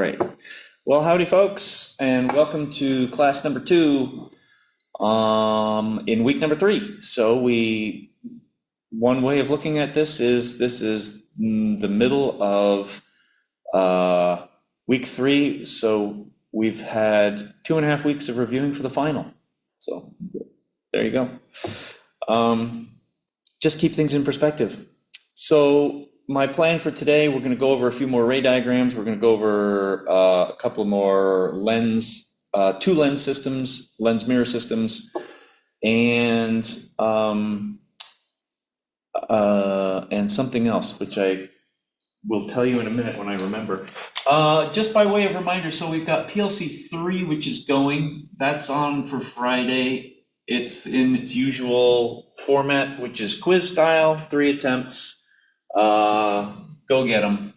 right. Well, howdy, folks, and welcome to class number 2 in week number 3. One way of looking at this is the middle of week 3, so we've had 2.5 weeks of reviewing for the final. So there you go. Just keep things in perspective. So my plan for today, we're going to go over a few more ray diagrams. We're going to go over a couple more two lens systems, lens mirror systems, and something else, which I will tell you in a minute when I remember. Just by way of reminder, so we've got PLC 3, which is going. That's on for Friday. It's in its usual format, which is quiz style, 3 attempts. Go get them.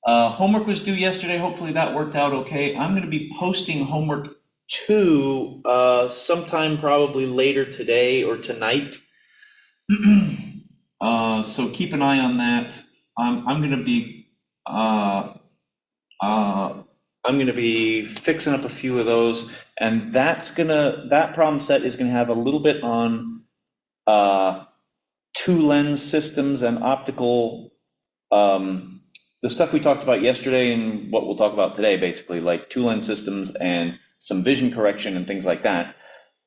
Homework was due yesterday. Hopefully that worked out okay. I'm going to be posting homework 2 sometime probably later today or tonight. So keep an eye on that. I'm going to be fixing up a few of those, and that problem set is going to have a little bit on two lens systems and optical, the stuff we talked about yesterday and what we'll talk about today, basically, like two lens systems and some vision correction and things like that.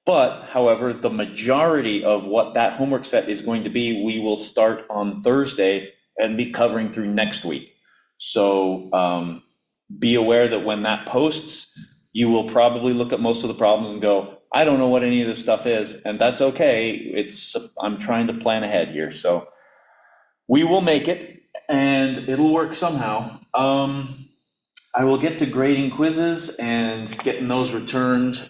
But, however, the majority of what that homework set is going to be, we will start on Thursday and be covering through next week. So be aware that when that posts, you will probably look at most of the problems and go, I don't know what any of this stuff is, and that's okay. I'm trying to plan ahead here, so we will make it, and it'll work somehow. I will get to grading quizzes and getting those returned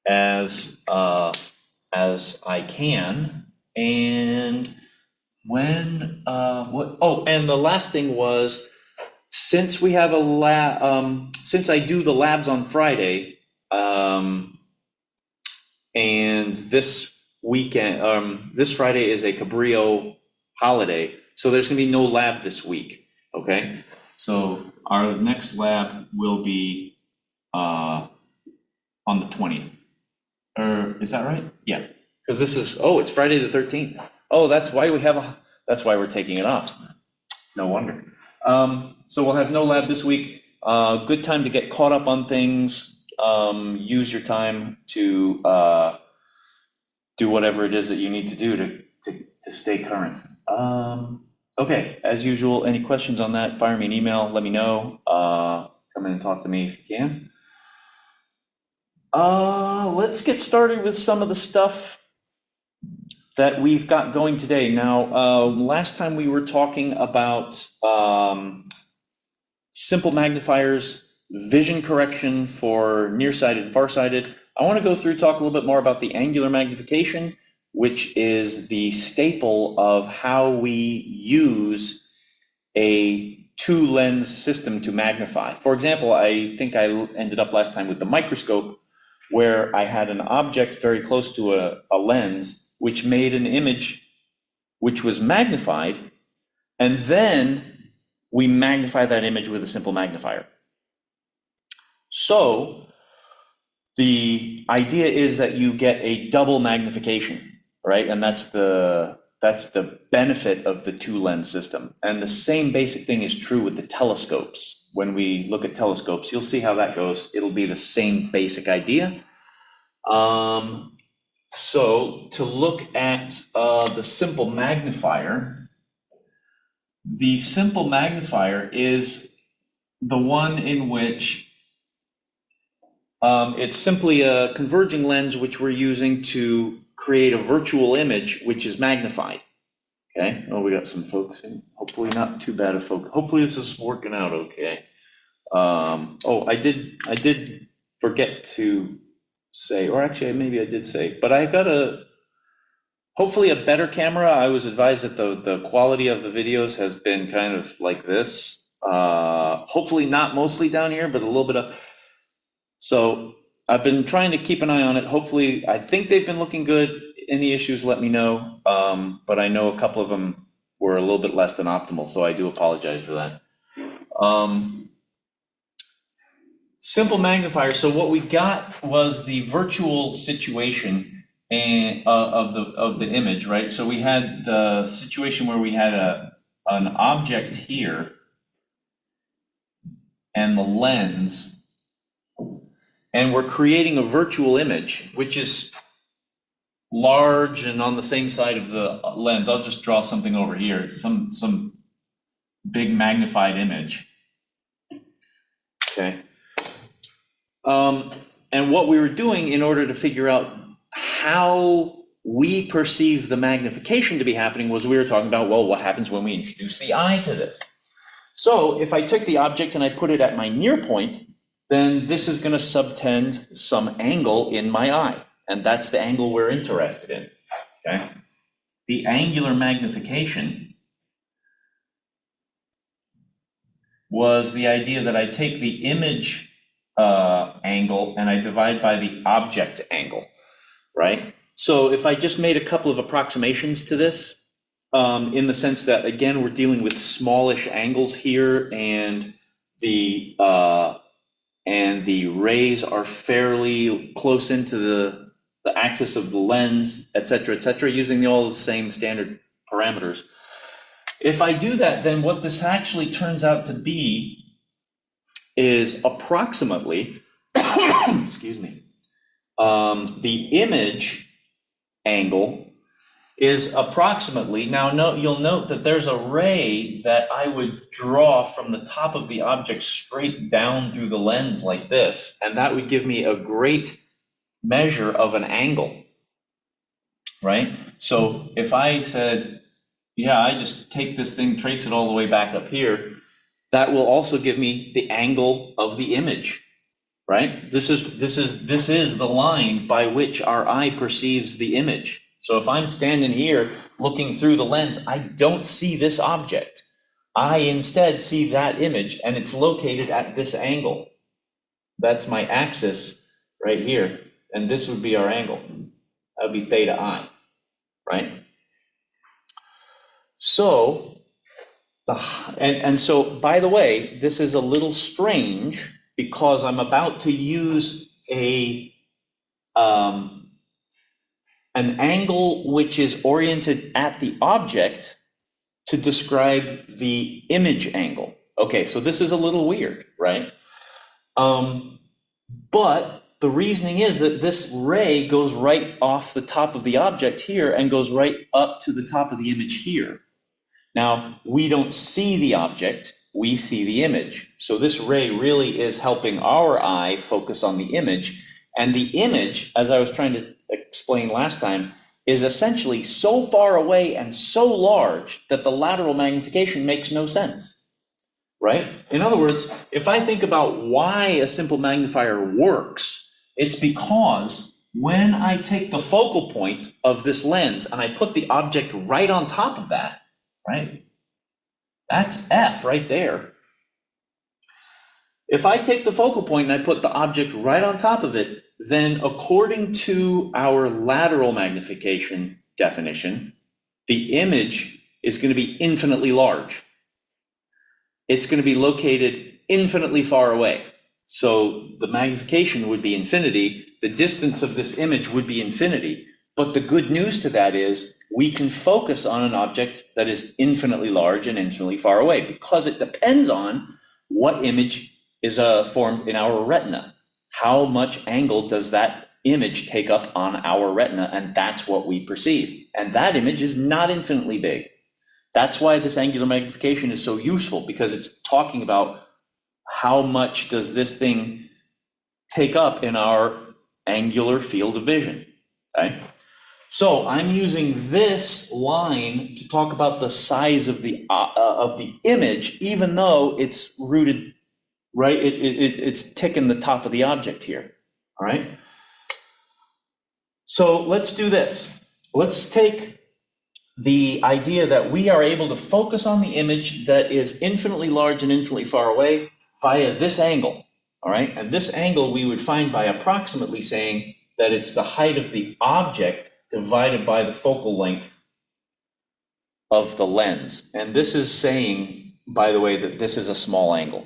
as I can. And when and the last thing was, since we have a lab, since I do the labs on Friday, and this weekend, this Friday is a Cabrillo holiday, so there's going to be no lab this week. Okay, so our next lab will be on the 20th. Or is that right? Yeah, because it's Friday the 13th. Oh, that's why we're taking it off. No wonder. So we'll have no lab this week. Good time to get caught up on things. Use your time to do whatever it is that you need to do to stay current. Okay, as usual, any questions on that, fire me an email, let me know. Come in and talk to me if you can. Let's get started with some of the stuff that we've got going today. Now, last time we were talking about simple magnifiers, vision correction for nearsighted and farsighted. I want to go through, talk a little bit more about the angular magnification, which is the staple of how we use a two lens system to magnify. For example, I think I ended up last time with the microscope, where I had an object very close to a lens, which made an image which was magnified, and then we magnify that image with a simple magnifier. So the idea is that you get a double magnification, right? And that's the benefit of the two lens system. And the same basic thing is true with the telescopes. When we look at telescopes, you'll see how that goes. It'll be the same basic idea. So to look at the simple magnifier is the one in which it's simply a converging lens which we're using to create a virtual image which is magnified. Okay, we got some folks in. Hopefully not too bad of folks. Hopefully this is working out okay. I did forget to say, or actually maybe I did say, but I got hopefully a better camera. I was advised that the quality of the videos has been kind of like this. Hopefully not mostly down here, but a little bit of. So I've been trying to keep an eye on it. Hopefully, I think they've been looking good. Any issues, let me know. But I know a couple of them were a little bit less than optimal, so I do apologize for that. Simple magnifier. So what we got was the virtual situation of the image, right? So we had the situation where we had an object here and the lens, and we're creating a virtual image, which is large and on the same side of the lens. I'll just draw something over here, some big magnified image. Okay. And what we were doing in order to figure out how we perceive the magnification to be happening was we were talking about, well, what happens when we introduce the eye to this? So if I took the object and I put it at my near point, then this is going to subtend some angle in my eye. And that's the angle we're interested in. Okay. The angular magnification was the idea that I take the image angle and I divide by the object angle, right? So if I just made a couple of approximations to this, in the sense that, again, we're dealing with smallish angles here, and the rays are fairly close into the axis of the lens, et cetera, using all the same standard parameters. If I do that, then what this actually turns out to be is approximately, excuse me, the image angle is approximately, now you'll note that there's a ray that I would draw from the top of the object straight down through the lens like this, and that would give me a great measure of an angle, right? So if I said, yeah, I just take this thing, trace it all the way back up here, that will also give me the angle of the image, right? This is the line by which our eye perceives the image. So if I'm standing here looking through the lens, I don't see this object. I instead see that image, and it's located at this angle. That's my axis right here, and this would be our angle. That would be theta I, right? So, and so, by the way, this is a little strange because I'm about to use an angle which is oriented at the object to describe the image angle. Okay, so this is a little weird, right? But the reasoning is that this ray goes right off the top of the object here and goes right up to the top of the image here. Now, we don't see the object, we see the image. So this ray really is helping our eye focus on the image. And the image, as I was trying to explain last time, is essentially so far away and so large that the lateral magnification makes no sense, right? In other words, if I think about why a simple magnifier works, it's because when I take the focal point of this lens and I put the object right on top of that, right? That's F right there. If I take the focal point and I put the object right on top of it, then according to our lateral magnification definition, the image is going to be infinitely large. It's going to be located infinitely far away. So the magnification would be infinity. The distance of this image would be infinity. But the good news to that is we can focus on an object that is infinitely large and infinitely far away because it depends on what image is formed in our retina. How much angle does that image take up on our retina? And that's what we perceive. And that image is not infinitely big. That's why this angular magnification is so useful, because it's talking about how much does this thing take up in our angular field of vision, okay? So I'm using this line to talk about the size of the image, even though it's rooted, right? It's ticking the top of the object here, all right? So let's do this. Let's take the idea that we are able to focus on the image that is infinitely large and infinitely far away via this angle, all right? And this angle we would find by approximately saying that it's the height of the object divided by the focal length of the lens. And this is saying, by the way, that this is a small angle,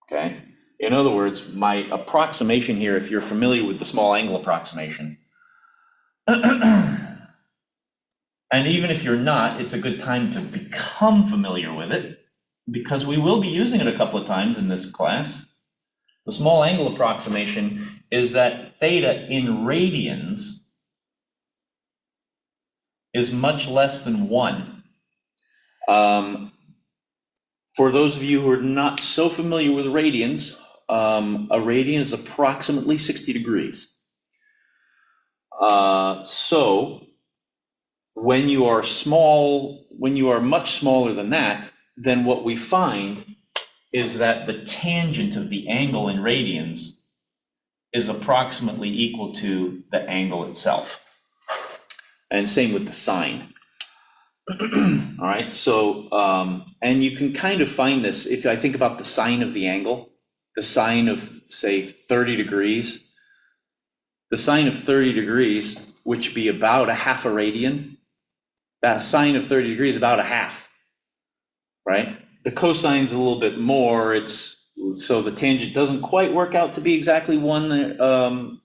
okay? In other words, my approximation here, if you're familiar with the small angle approximation, and even if you're not, it's a good time to become familiar with it, because we will be using it a couple of times in this class. The small angle approximation is that theta in radians is much less than 1. For those of you who are not so familiar with radians, a radian is approximately 60 degrees. So when you are small, when you are much smaller than that, then what we find is that the tangent of the angle in radians is approximately equal to the angle itself. And same with the sine. All right, so, and you can kind of find this, if I think about the sine of the angle, the sine of, say, 30 degrees, the sine of 30 degrees, which would be about a half a radian, that sine of 30 degrees is about a half, right? The cosine's a little bit more, so the tangent doesn't quite work out to be exactly 1,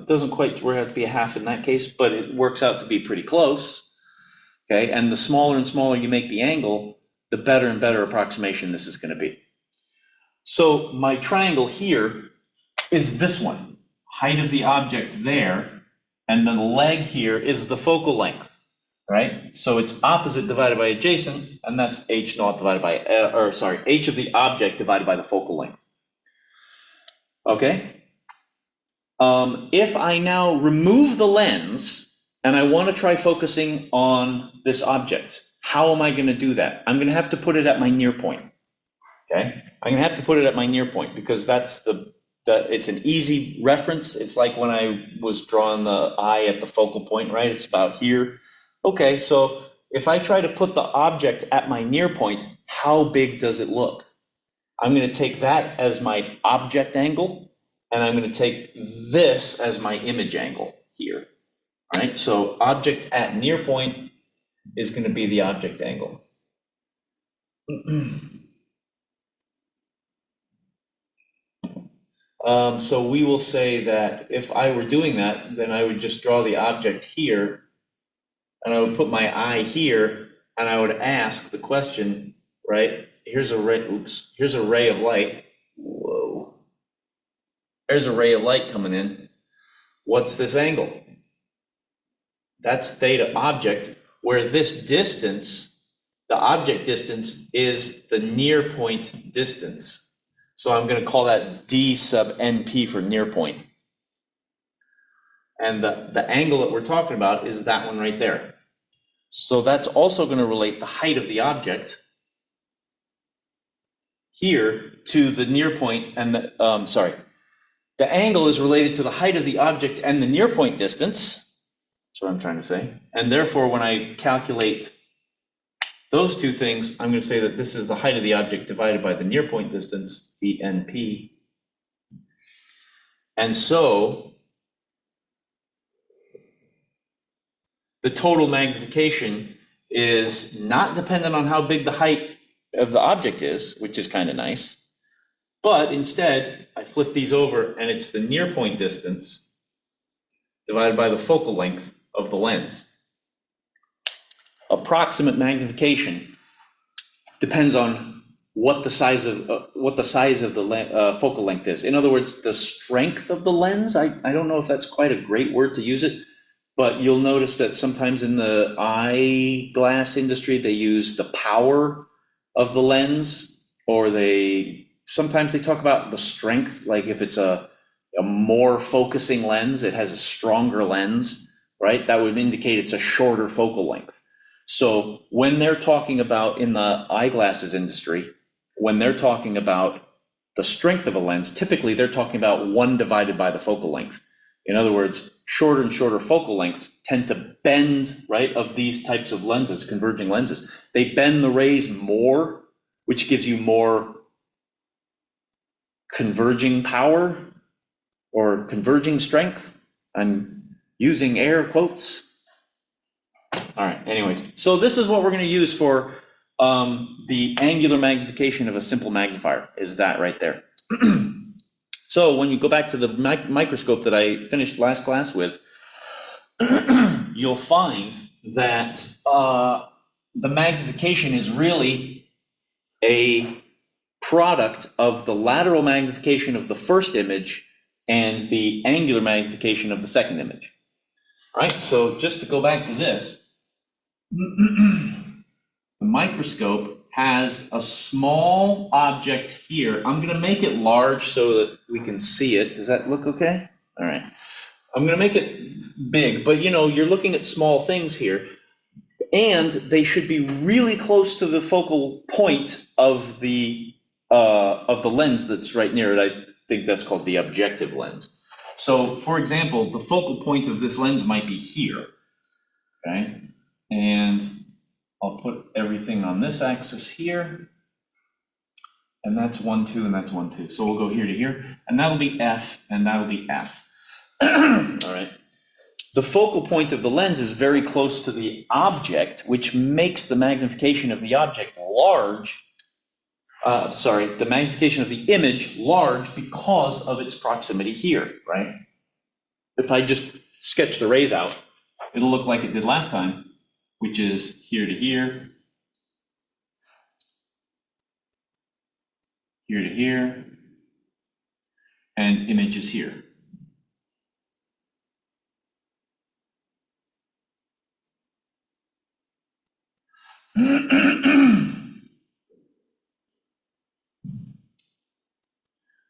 doesn't quite work out to be a half in that case, but it works out to be pretty close. Okay, and the smaller and smaller you make the angle, the better and better approximation this is going to be. So my triangle here is this one, height of the object there, and then the leg here is the focal length, right? So it's opposite divided by adjacent, and that's h naught divided by, h of the object divided by the focal length. Okay? If I now remove the lens, and I want to try focusing on this object, how am I going to do that? I'm going to have to put it at my near point. Okay, I'm going to have to put it at my near point because that's it's an easy reference. It's like when I was drawing the eye at the focal point, right? It's about here. Okay, so if I try to put the object at my near point, how big does it look? I'm going to take that as my object angle, and I'm going to take this as my image angle here. Right, so object at near point is going to be the object angle. So we will say that if I were doing that, then I would just draw the object here, and I would put my eye here, and I would ask the question, right? Here's a ray, here's a ray of light. Whoa. There's a ray of light coming in. What's this angle? That's theta object, where this distance, the object distance, is the near point distance. So I'm going to call that d sub np for near point. And the angle that we're talking about is that one right there. So that's also going to relate the height of the object here to the near point, and the angle is related to the height of the object and the near point distance. That's what I'm trying to say. And therefore, when I calculate those two things, I'm going to say that this is the height of the object divided by the near point distance, dnp. And so the total magnification is not dependent on how big the height of the object is, which is kind of nice. But instead, I flip these over, and it's the near point distance divided by the focal length of the lens. Approximate magnification depends on what the size of the focal length is. In other words, the strength of the lens. I don't know if that's quite a great word to use it, but you'll notice that sometimes in the eyeglass industry they use the power of the lens, or sometimes they talk about the strength. Like if it's a more focusing lens, it has a stronger lens, right? That would indicate it's a shorter focal length. So when they're talking about, in the eyeglasses industry, when they're talking about the strength of a lens, typically they're talking about 1 divided by the focal length. In other words, shorter and shorter focal lengths tend to bend, right, of these types of lenses, converging lenses. They bend the rays more, which gives you more converging power or converging strength. I'm using air quotes. All right, anyways, so this is what we're going to use for the angular magnification of a simple magnifier, is that right there. So when you go back to the microscope that I finished last class with, you'll find that the magnification is really a product of the lateral magnification of the first image and the angular magnification of the second image. All right, so just to go back to this, the microscope has a small object here. I'm going to make it large so that we can see it. Does that look okay? All right. I'm going to make it big, but you know, you're looking at small things here, and they should be really close to the focal point of the lens that's right near it. I think that's called the objective lens. So, for example, the focal point of this lens might be here, okay? And I'll put everything on this axis here, and that's 1, 2, and that's 1, 2. So we'll go here to here, and that'll be F, and that'll be F. All right. The focal point of the lens is very close to the object, which makes the magnification of the object large. The magnification of the image large because of its proximity here, right? If I just sketch the rays out, it'll look like it did last time, which is here to here, here to here, and image is here.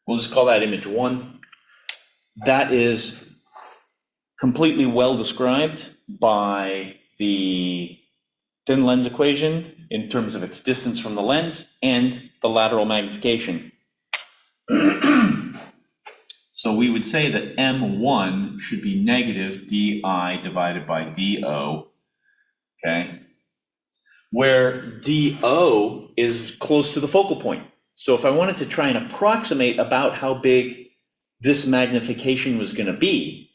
We'll just call that image 1. That is completely well described by the thin lens equation in terms of its distance from the lens and the lateral magnification. So we would say that M1 should be negative DI divided by DO, okay? Where DO is close to the focal point. So if I wanted to try and approximate about how big this magnification was going to be,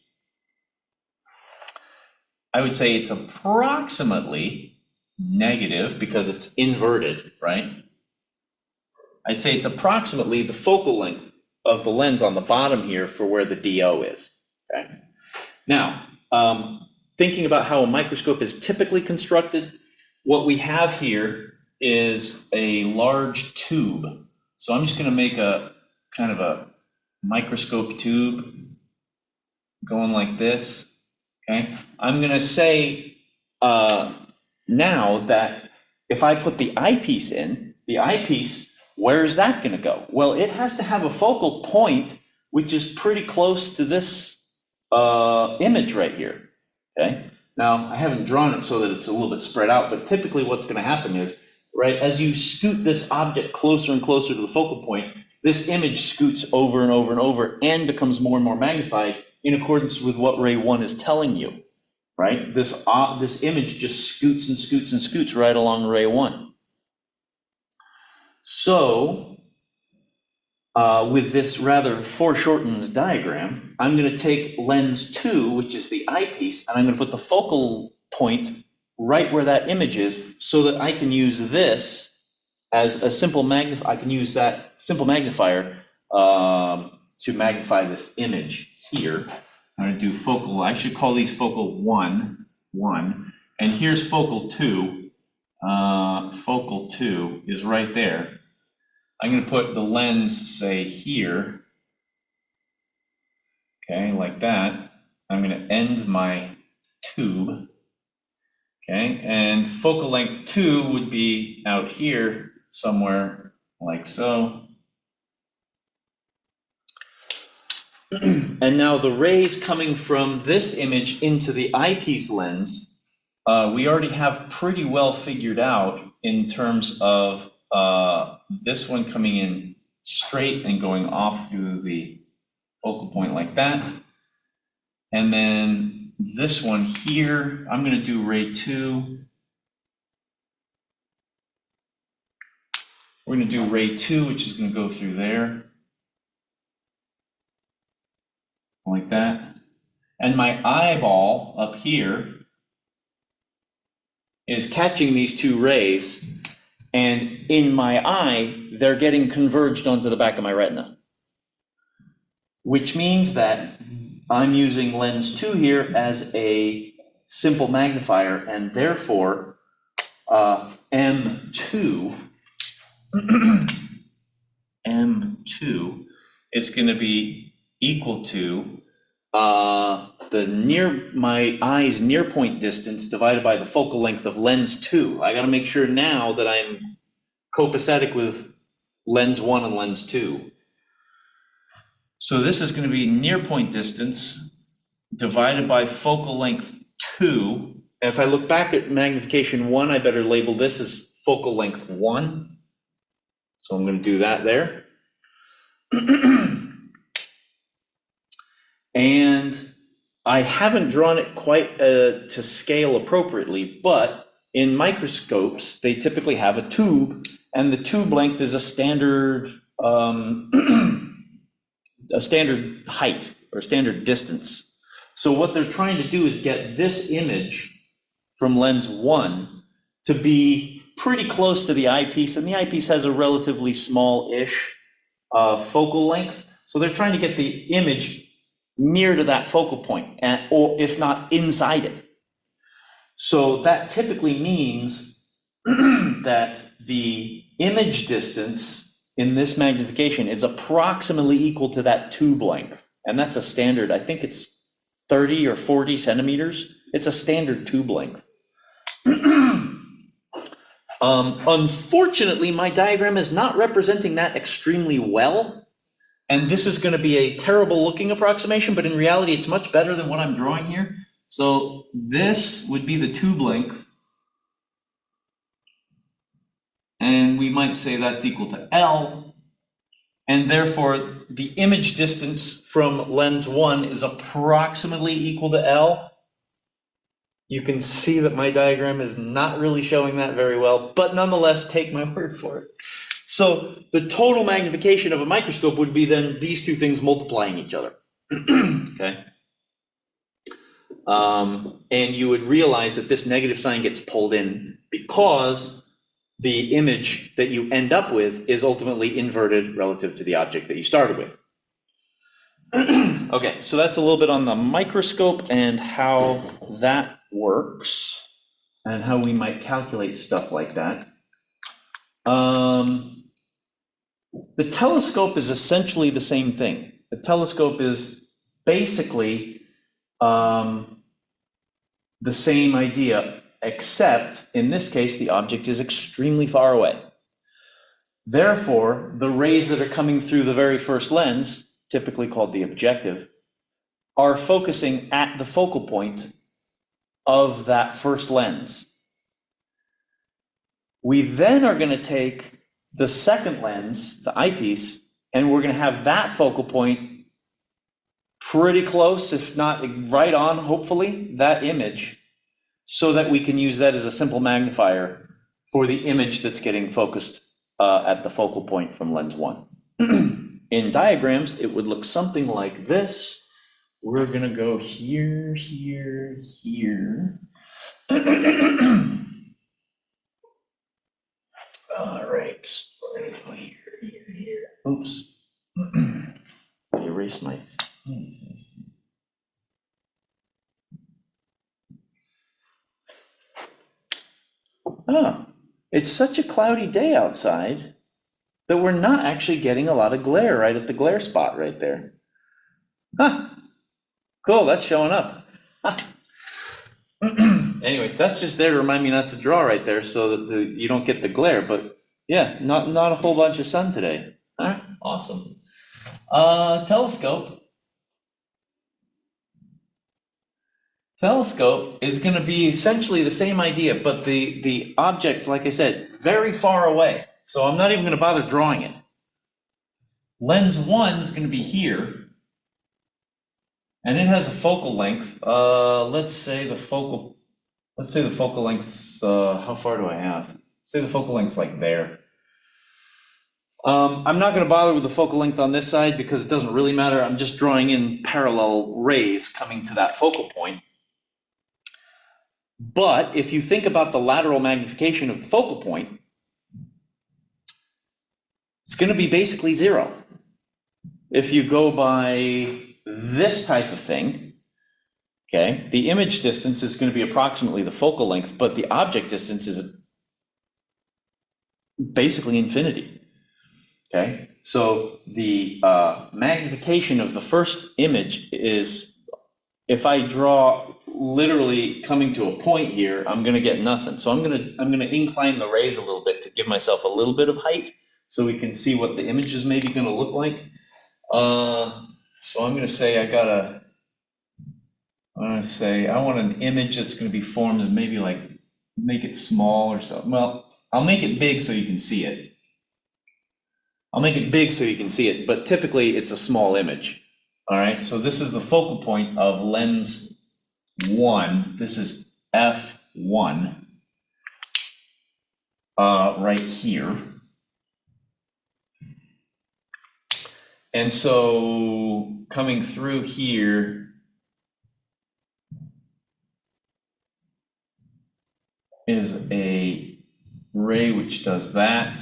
I would say it's approximately negative because it's inverted, right? I'd say it's approximately the focal length of the lens on the bottom here for where the DO is, okay? Now, thinking about how a microscope is typically constructed, what we have here is a large tube. So I'm just going to make a kind of a microscope tube going like this, okay? I'm going to say now that if I put the eyepiece in, the eyepiece, where is that going to go? Well, it has to have a focal point which is pretty close to this image right here, okay? Now, I haven't drawn it so that it's a little bit spread out, but typically what's going to happen is, right, as you scoot this object closer and closer to the focal point, this image scoots over and over and over and becomes more and more magnified in accordance with what ray 1 is telling you, right? This image just scoots and scoots and scoots right along ray 1. So, with this rather foreshortened diagram, I'm going to take lens 2, which is the eyepiece, and I'm going to put the focal point right where that image is so that I can use this as a simple magnifier. I can use that simple magnifier to magnify this image here. I'm going to do focal, I should call these focal 1, and here's focal 2. Focal 2 is right there. I'm going to put the lens, say, here, okay, like that. I'm going to end my tube, okay, and focal length 2 would be out here somewhere like so. And now the rays coming from this image into the eyepiece lens, we already have pretty well figured out in terms of this one coming in straight and going off through the focal point like that. And then this one here, I'm going to do ray 2. We're going to do ray 2, which is going to go through there. Like that. And my eyeball up here is catching these 2 rays, and in my eye, they're getting converged onto the back of my retina. which means that I'm using lens 2 here as a simple magnifier, and therefore M2 M2 is going to be equal to my eye's near point distance divided by the focal length of lens 2. I got to make sure now that I'm copacetic with lens 1 and lens 2. So this is going to be near point distance divided by focal length 2. And if I look back at magnification 1, I better label this as focal length 1. So I'm going to do that there. And I haven't drawn it quite to scale appropriately, but in microscopes, they typically have a tube, and the tube length is a standard height or standard distance. So what they're trying to do is get this image from lens 1 to be pretty close to the eyepiece, and the eyepiece has a relatively small-ish focal length. So they're trying to get the image near to that focal point, or if not inside it. So that typically means that the image distance in this magnification is approximately equal to that tube length. And that's a standard, I think it's 30 or 40 centimeters. It's a standard tube length. Unfortunately, my diagram is not representing that extremely well. And this is going to be a terrible looking approximation, but in reality, it's much better than what I'm drawing here. So this would be the tube length. And we might say that's equal to L. And therefore, the image distance from lens 1 is approximately equal to L. You can see that my diagram is not really showing that very well, but nonetheless, take my word for it. So the total magnification of a microscope would be then these two things multiplying each other. Okay. And you would realize that this negative sign gets pulled in because the image that you end up with is ultimately inverted relative to the object that you started with. Okay, so that's a little bit on the microscope and how that works and how we might calculate stuff like that. The telescope is essentially the same thing. The telescope is basically the same idea, except in this case, the object is extremely far away. Therefore, the rays that are coming through the very first lens, typically called the objective, are focusing at the focal point of that first lens. We then are going to take the second lens, the eyepiece, and we're going to have that focal point pretty close, if not right on, hopefully, that image, so that we can use that as a simple magnifier for the image that's getting focused at the focal point from lens 1. In diagrams, it would look something like this. We're going to go here, here, here. All right, we're going to go here, here, here. Oops. I erased my. Oh, it's such a cloudy day outside that we're not actually getting a lot of glare right at the glare spot right there. Huh. Cool, that's showing up. Anyways, that's just there to remind me not to draw right there so that you don't get the glare. But yeah, not a whole bunch of sun today. All right, awesome. Telescope. Telescope is going to be essentially the same idea, but the object's, like I said, very far away. So I'm not even going to bother drawing it. Lens 1 is going to be here. And it has a focal length. Let's say the focal length's, how far do I have? Say the focal length's like there. I'm not going to bother with the focal length on this side because it doesn't really matter. I'm just drawing in parallel rays coming to that focal point. But if you think about the lateral magnification of the focal point, it's going to be basically 0. if you go by this type of thing, okay, the image distance is going to be approximately the focal length, but the object distance is basically infinity. Okay, so the magnification of the first image is, if I draw literally coming to a point here, I'm going to get nothing. So I'm going to incline the rays a little bit to give myself a little bit of height, so we can see what the image is maybe going to look like. So I'm going to say I want an image that's going to be formed and maybe like make it small or something. Well, I'll make it big so you can see it. But typically it's a small image. All right, so this is the focal point of lens 1. This is f1 right here. And so coming through here is a ray which does that.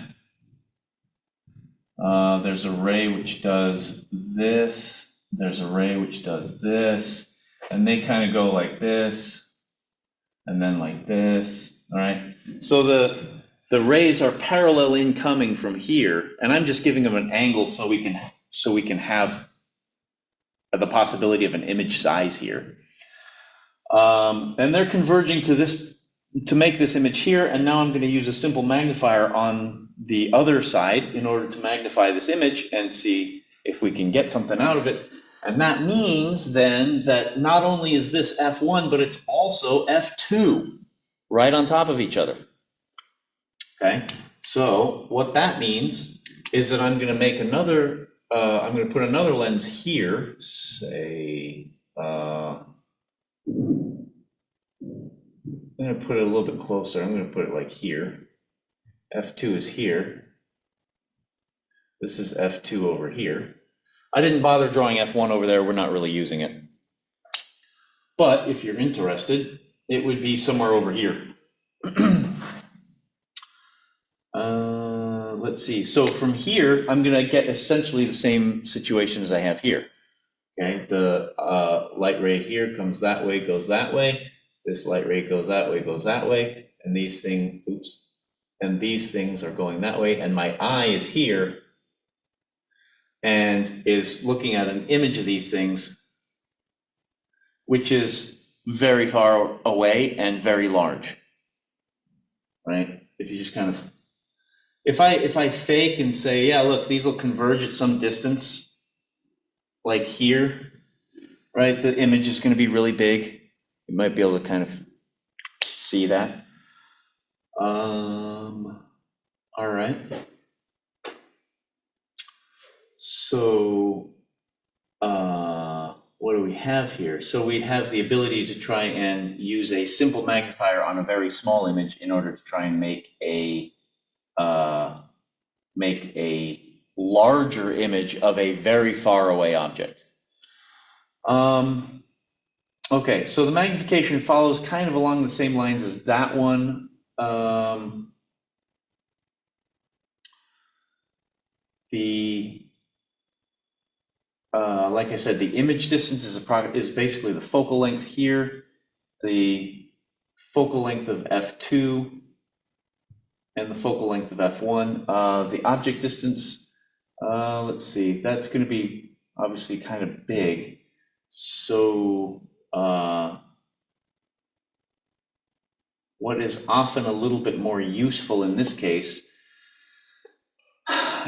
There's a ray which does this. There's a ray which does this. And they kind of go like this and then like this. All right. So the rays are parallel incoming from here, and I'm just giving them an angle so we can have the possibility of an image size here. And they're converging to make this image here, and now I'm going to use a simple magnifier on the other side in order to magnify this image and see if we can get something out of it. And that means then that not only is this f1, but it's also f2 right on top of each other. Okay, so what that means is that I'm going to make another, I'm going to put another lens here, say, I'm going to put it a little bit closer. I'm going to put it like here. F2 is here. This is F2 over here. I didn't bother drawing F1 over there. We're not really using it. But if you're interested, it would be somewhere over here. Let's see. So from here, I'm going to get essentially the same situation as I have here. Okay, the light ray here comes that way, goes that way. This light ray goes that way, and these things, and these things are going that way, and my eye is here and is looking at an image of these things, which is very far away and very large, right? If you just kind of, if I fake and say, yeah, look, these will converge at some distance, like here, right? The image is going to be really big. You might be able to kind of see that. All right. So what do we have here? So we have the ability to try and use a simple magnifier on a very small image in order to try and make a larger image of a very far away object. Okay, so the magnification follows kind of along the same lines as that one. Like I said, the image distance is basically the focal length here, the focal length of f2, and the focal length of f1. The object distance, let's see, that's going to be obviously kind of big. So what is often a little bit more useful in this case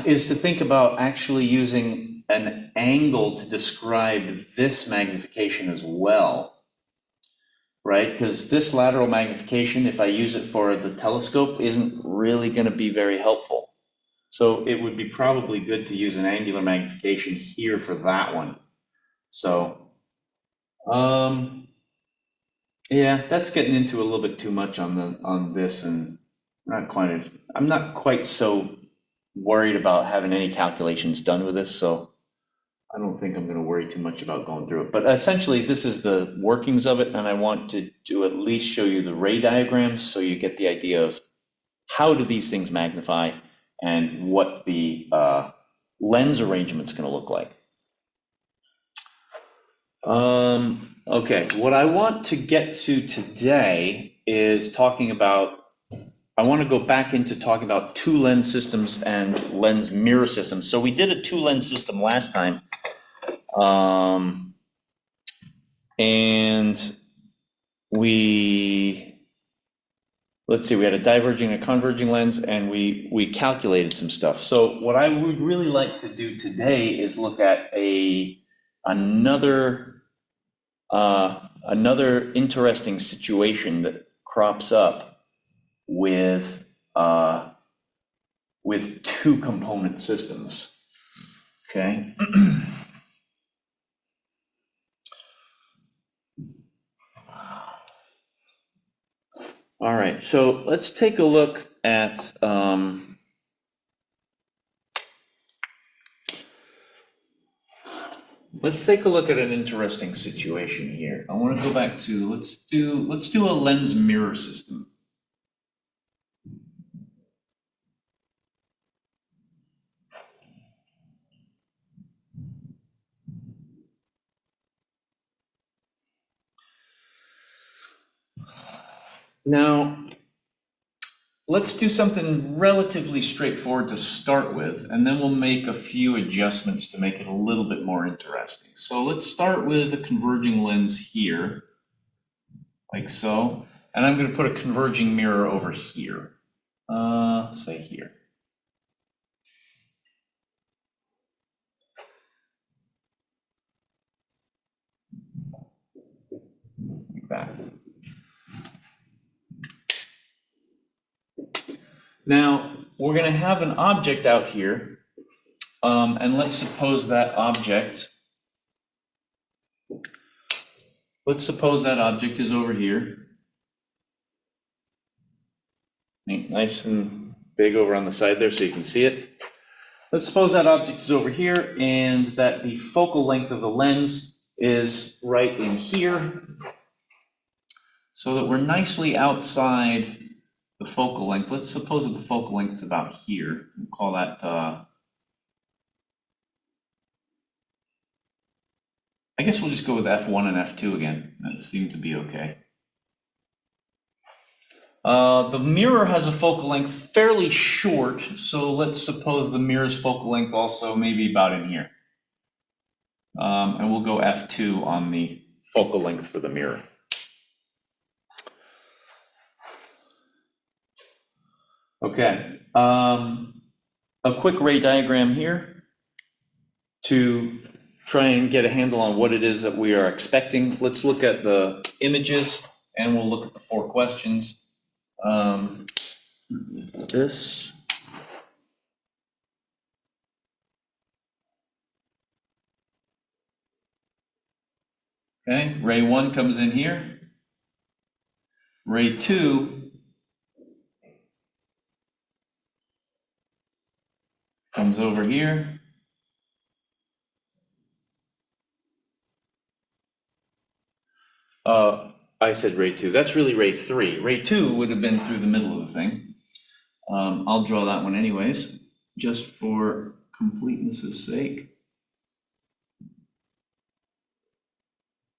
is to think about actually using an angle to describe this magnification as well, right? Because this lateral magnification, if I use it for the telescope, isn't really going to be very helpful. So it would be probably good to use an angular magnification here for that one. So yeah, that's getting into a little bit too much on this, and I'm not quite so worried about having any calculations done with this, so I don't think I'm going to worry too much about going through it. But essentially, this is the workings of it, and I want to at least show you the ray diagrams so you get the idea of how do these things magnify and what the lens arrangement's going to look like. Okay, what I want to get to today is talking about, I want to go back into talking about two lens systems and lens mirror systems. So we did a two lens system last time. And let's see, we had a diverging and a converging lens, and we calculated some stuff. So what I would really like to do today is look at another interesting situation that crops up with two component systems. Okay. All right, so let's take a look at an interesting situation here. I want to go back to let's do a lens mirror system. Now, let's do something relatively straightforward to start with, and then we'll make a few adjustments to make it a little bit more interesting. So let's start with a converging lens here, like so, and I'm going to put a converging mirror over here, say here. Back. Now, we're going to have an object out here, and let's suppose that object is over here. Nice and big over on the side there so you can see it. Let's suppose that object is over here and that the focal length of the lens is right in here, so that we're nicely outside the focal length. Let's suppose that the focal length is about here. We'll call that, I guess we'll just go with F1 and F2 again. That seems to be okay. The mirror has a focal length fairly short, so let's suppose the mirror's focal length also maybe about in here. And we'll go F2 on the focal length for the mirror. Okay, a quick ray diagram here to try and get a handle on what it is that we are expecting. Let's look at the images and we'll look at the four questions. This. Okay, ray 1 comes in here. Ray 2 comes over here. I said ray 2. That's really ray 3. Ray 2 would have been through the middle of the thing. I'll draw that one anyways, just for completeness' sake.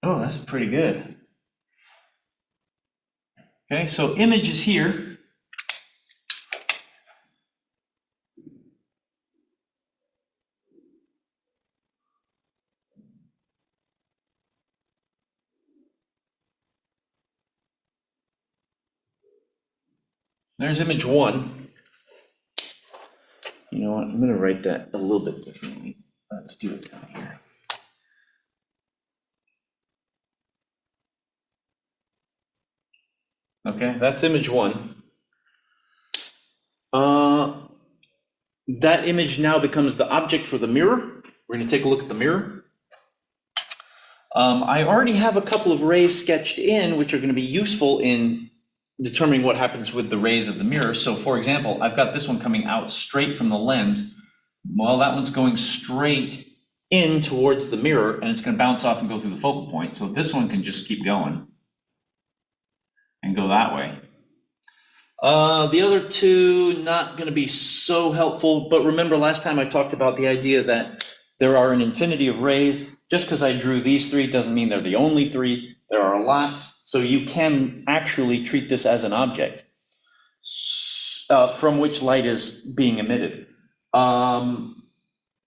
Oh, that's pretty good. Okay, so image is here. There's image 1. You know what, I'm going to write that a little bit differently. Let's do it down here. Okay, that's image 1. That image now becomes the object for the mirror. We're going to take a look at the mirror. I already have a couple of rays sketched in, which are going to be useful in determining what happens with the rays of the mirror. So for example, I've got this one coming out straight from the lens. Well, that one's going straight in towards the mirror, and it's going to bounce off and go through the focal point. So this one can just keep going and go that way. The other two, not going to be so helpful, but remember last time I talked about the idea that there are an infinity of rays, Just because I drew these three doesn't mean they're the only three. There are lots, so you can actually treat this as an object from which light is being emitted.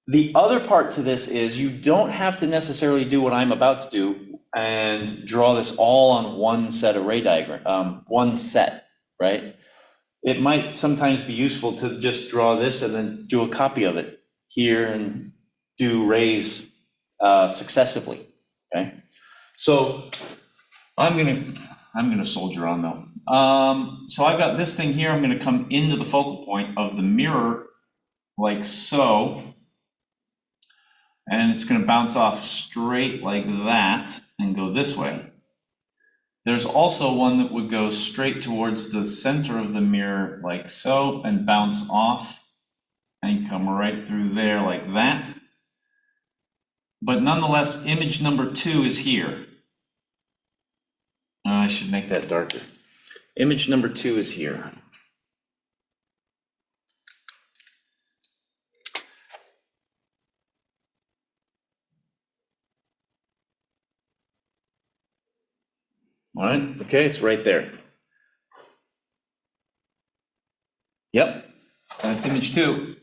The other part to this is you don't have to necessarily do what I'm about to do and draw this all on one set array diagram, one set, right? It might sometimes be useful to just draw this and then do a copy of it here and do rays successively, okay? So I'm gonna soldier on though. So I've got this thing here. I'm gonna come into the focal point of the mirror like so, and it's gonna bounce off straight like that and go this way. There's also one that would go straight towards the center of the mirror like so and bounce off and come right through there like that. But nonetheless, image number 2 is here. I should make that darker. Image number 2 is here. All right, okay, it's right there. Yep, that's image 2.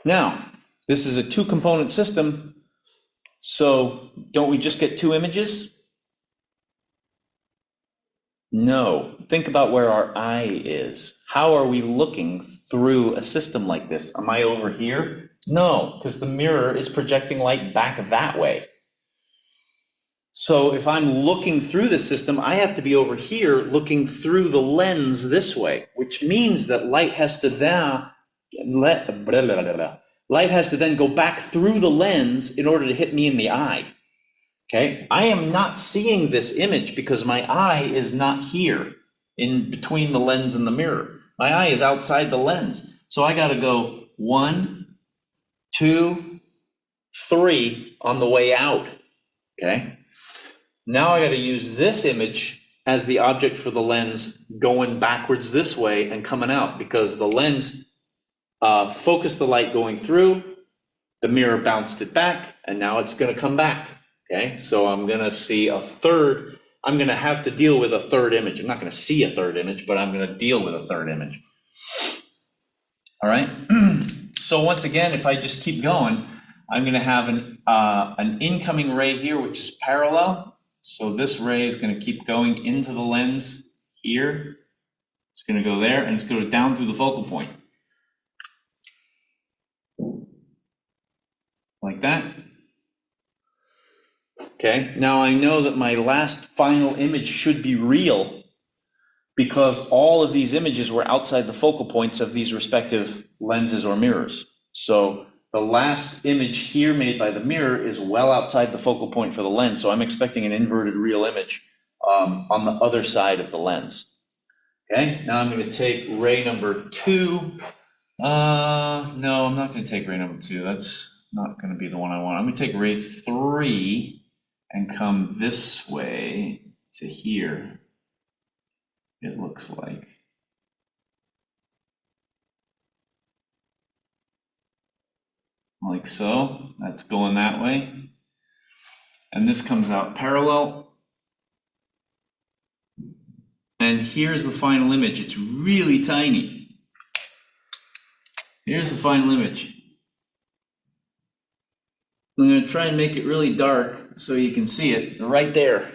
Now, this is a 2-component system, so don't we just get 2 images? No, think about where our eye is. How are we looking through a system like this? Am I over here? No, because the mirror is projecting light back that way. So if I'm looking through the system, I have to be over here looking through the lens this way, which means that light has to then go back through the lens in order to hit me in the eye. Okay, I am not seeing this image because my eye is not here in between the lens and the mirror. My eye is outside the lens. So I got to go 1, 2, 3 on the way out. Okay, now I got to use this image as the object for the lens going backwards this way and coming out, because the lens focused the light going through, the mirror bounced it back, and now it's going to come back. Okay, so I'm going to see a third. I'm going to have to deal with a third image. I'm not going to see a third image, but I'm going to deal with a third image. All right, so once again, if I just keep going, I'm going to have an incoming ray here, which is parallel. So this ray is going to keep going into the lens here. It's going to go there, and it's going to go down through the focal point. Like that. Okay, now I know that my last final image should be real because all of these images were outside the focal points of these respective lenses or mirrors. So the last image here made by the mirror is well outside the focal point for the lens, so I'm expecting an inverted real image on the other side of the lens. Okay, now I'm going to take ray number 2. No, I'm not going to take ray number 2. That's not going to be the one I want. I'm going to take ray 3 and come this way to here, it looks like. Like so, that's going that way. And this comes out parallel. And here's the final image. It's really tiny. Here's the final image. I'm going to try and make it really dark so you can see it right there.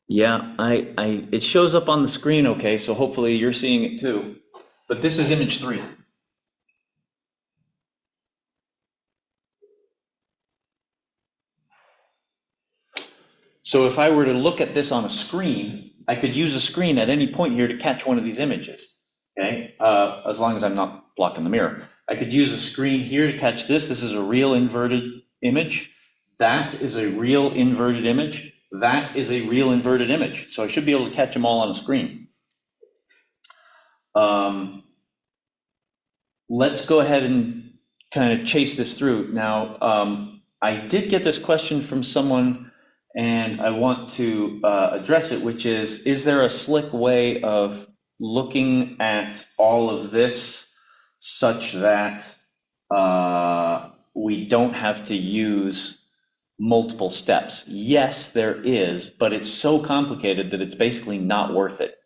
Yeah, it shows up on the screen okay, so hopefully you're seeing it too. But this is image 3. So if I were to look at this on a screen, I could use a screen at any point here to catch one of these images, okay? As long as I'm not blocking the mirror. I could use a screen here to catch this. This is a real inverted image. That is a real inverted image. That is a real inverted image. So I should be able to catch them all on a screen. Let's go ahead and kind of chase this through. Now, I did get this question from someone, and I want to address it, which is there a slick way of looking at all of this such that we don't have to use multiple steps? Yes, there is, but it's so complicated that it's basically not worth it.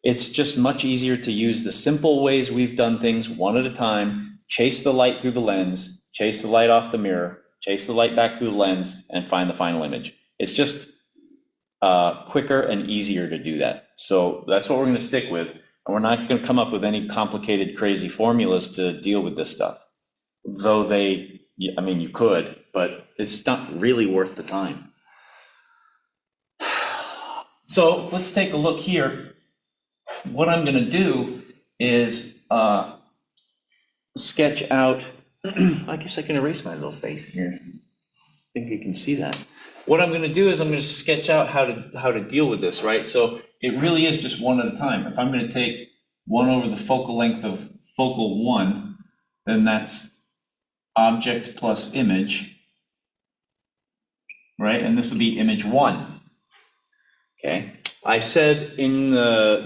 It's just much easier to use the simple ways we've done things one at a time, chase the light through the lens, chase the light off the mirror, chase the light back through the lens, and find the final image. It's just quicker and easier to do that. So that's what we're going to stick with. And we're not going to come up with any complicated, crazy formulas to deal with this stuff. Though I mean, you could, but it's not really worth the time. So let's take a look here. What I'm going to do is sketch out, I guess I can erase my little face here. I think you can see that. What I'm going to do is I'm going to sketch out how to deal with this, right? So it really is just one at a time. If I'm going to take 1 over the focal length of focal 1, then that's object plus image, right? And this will be image 1. Okay. I said in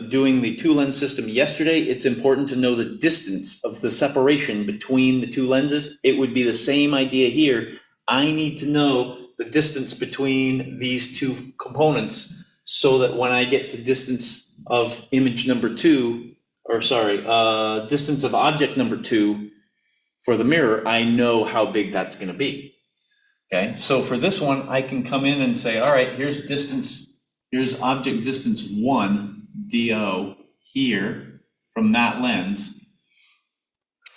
doing the 2-lens system yesterday, it's important to know the distance of the separation between the 2 lenses. It would be the same idea here. I need to know the distance between these 2 components so that when I get to distance of image number 2, or sorry, distance of object number 2 for the mirror, I know how big that's going to be. Okay, so for this one, I can come in and say, all right, here's object distance 1, DO, here from that lens.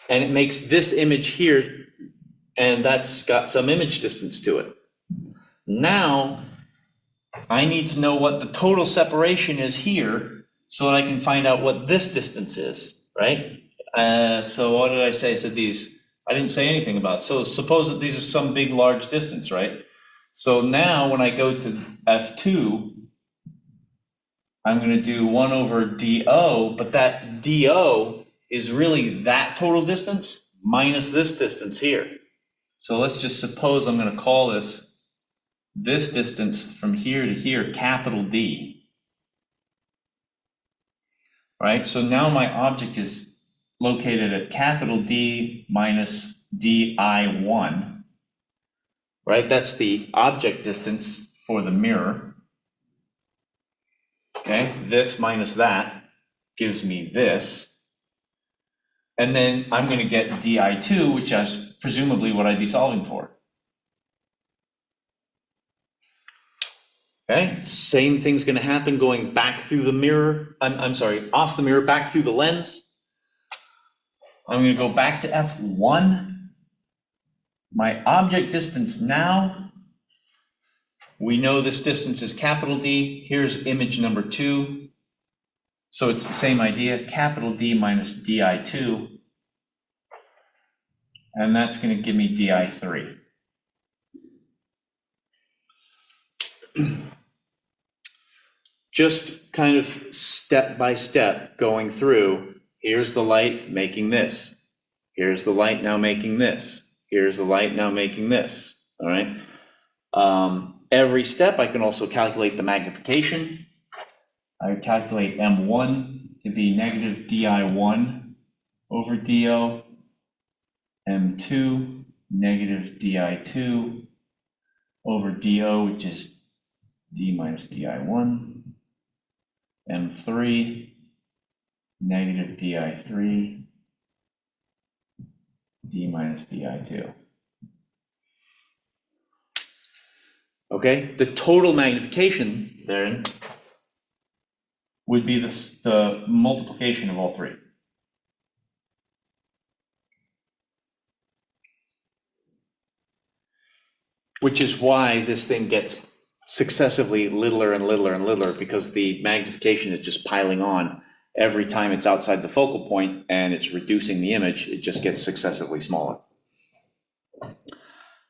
And it makes this image here, and that's got some image distance to it. Now, I need to know what the total separation is here so that I can find out what this distance is, right? So what did I say? I said I didn't say anything about. So suppose that these are some big, large distance, right? So now when I go to F2, I'm going to do 1 over DO, but that DO is really that total distance minus this distance here. So let's just suppose I'm going to call this distance from here to here, capital D. Right? So now my object is located at capital D minus DI1. Right? That's the object distance for the mirror. Okay, this minus that gives me this. And then I'm going to get DI2, which is presumably what I'd be solving for. Okay, same thing's going to happen going back through the mirror. I'm sorry, off the mirror, back through the lens. I'm going to go back to F1. My object distance now, we know this distance is capital D. Here's image number 2. So it's the same idea, capital D minus DI2. And that's going to give me DI3. Just kind of step by step going through, here's the light making this. Here's the light now making this. Here's the light now making this, all right? Every step I can also calculate the magnification. I would calculate M1 to be negative DI1 over DO, M2 negative DI2 over DO, which is D minus DI1, M3 negative DI3, D minus DI2. Okay, the total magnification then would be the multiplication of all 3. Which is why this thing gets successively littler and littler and littler, because the magnification is just piling on every time it's outside the focal point and it's reducing the image, it just gets successively smaller.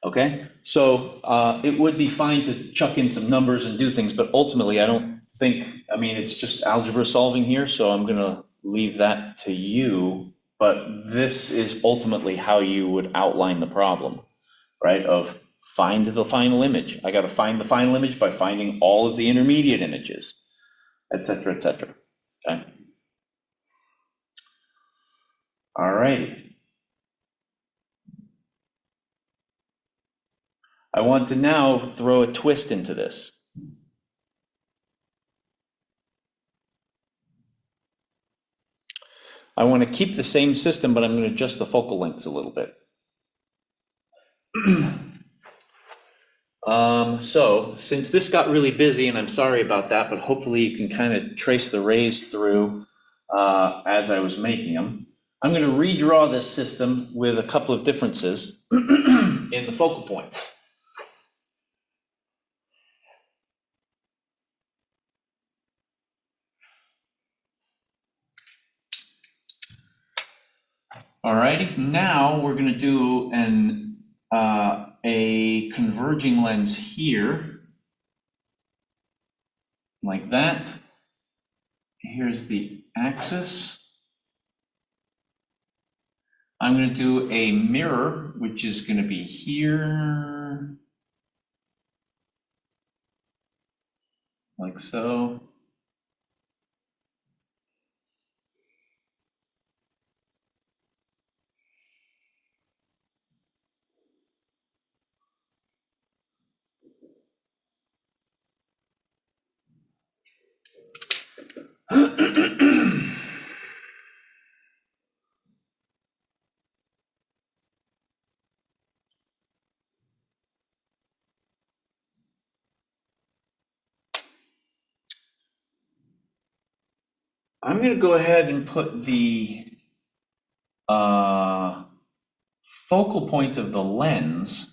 Okay, so it would be fine to chuck in some numbers and do things, but ultimately I don't think, I mean, it's just algebra solving here, so I'm going to leave that to you, but this is ultimately how you would outline the problem, right, of find the final image. I got to find the final image by finding all of the intermediate images, etc., etc. Okay. All righty. I want to now throw a twist into this. I want to keep the same system, but I'm going to adjust the focal lengths a little bit. So since this got really busy, and I'm sorry about that, but hopefully you can kind of trace the rays through as I was making them, I'm going to redraw this system with a couple of differences in the focal points. Alrighty, now we're going to do a converging lens here, like that. Here's the axis. I'm going to do a mirror, which is going to be here, like so. I'm going to go ahead and put the focal point of the lens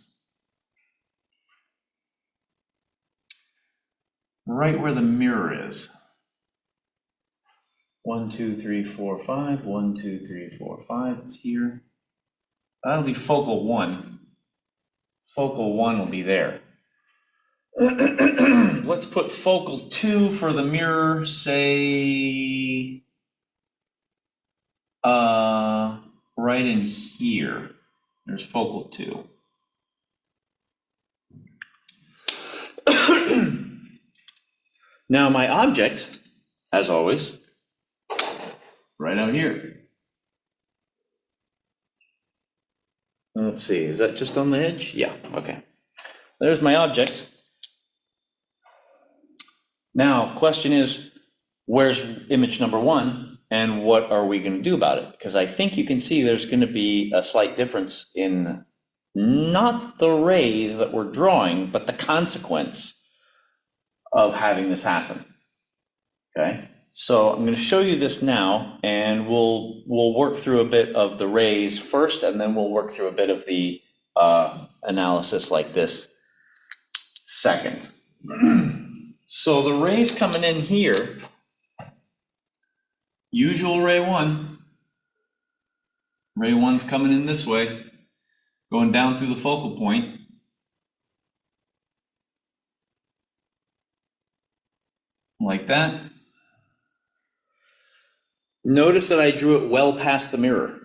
right where the mirror is. 1, 2, 3, 4, 5. 1, 2, 3, 4, 5. It's here. That'll be focal 1. Focal 1 will be there. Let's put focal 2 for the mirror, say, right in here. There's focal 2. Now my object, as always, right out here. Let's see, is that just on the edge? Yeah, okay. There's my object. Now, question is, where's image number 1 and what are we going to do about it? Because I think you can see there's going to be a slight difference in not the rays that we're drawing, but the consequence of having this happen. Okay, so I'm going to show you this now, and we'll work through a bit of the rays first, and then we'll work through a bit of the analysis like this second. So the rays coming in here, usual ray 1. Ray 1's coming in this way, going down through the focal point. Like that. Notice that I drew it well past the mirror.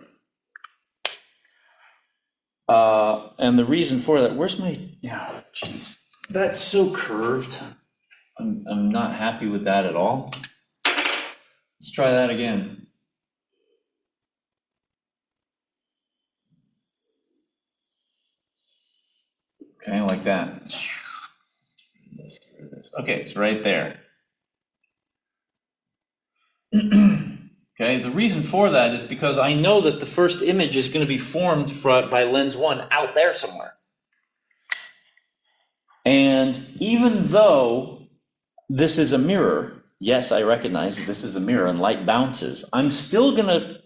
And the reason for that, where's my, oh, geez, that's so curved. I'm not happy with that at all. Let's try that again. Okay, like that. Let's get rid of this. Okay, it's right there. Okay, the reason for that is because I know that the first image is going to be formed by lens 1 out there somewhere. And even though this is a mirror, yes, I recognize that this is a mirror and light bounces, I'm still going to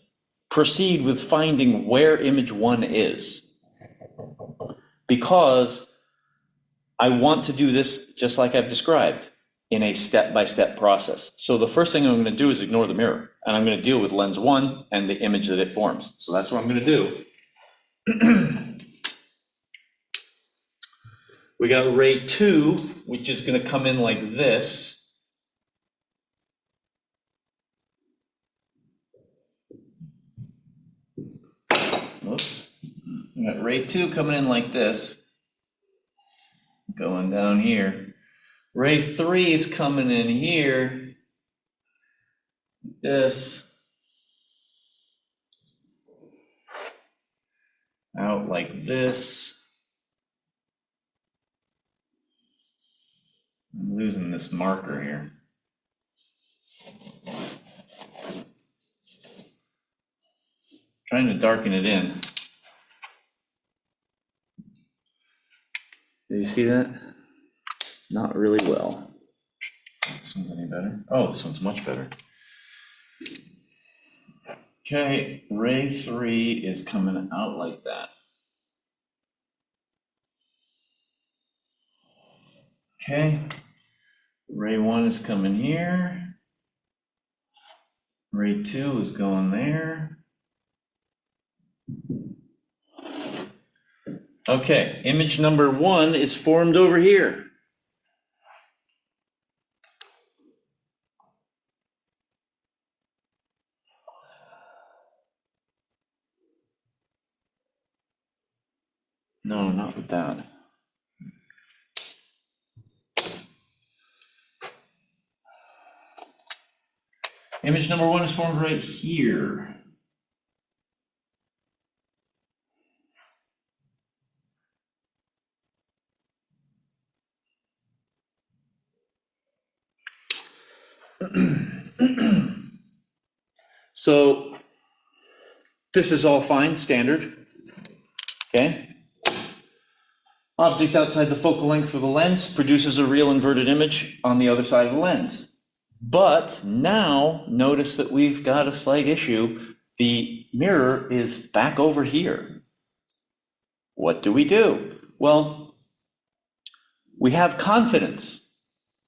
proceed with finding where image 1 is, because I want to do this just like I've described in a step-by-step process. So the first thing I'm going to do is ignore the mirror, and I'm going to deal with lens 1 and the image that it forms. So that's what I'm going to do. We got ray 2, which is going to come in like this. Oops. We got ray 2 coming in like this. going down here. Ray 3 is coming in here. This. Out like this. I'm losing this marker here. Trying to darken it in. Do you see that? Not really well. This one's any better? Oh, this one's much better. Okay, ray 3 is coming out like that. Okay, ray 1 is coming here. Ray 2 is going there. Okay, image number 1 is formed over here. No, not with that. Image number 1 is formed right here. So this is all fine, standard. Okay. Object outside the focal length of the lens produces a real inverted image on the other side of the lens. But now notice that we've got a slight issue. The mirror is back over here. What do we do? Well, we have confidence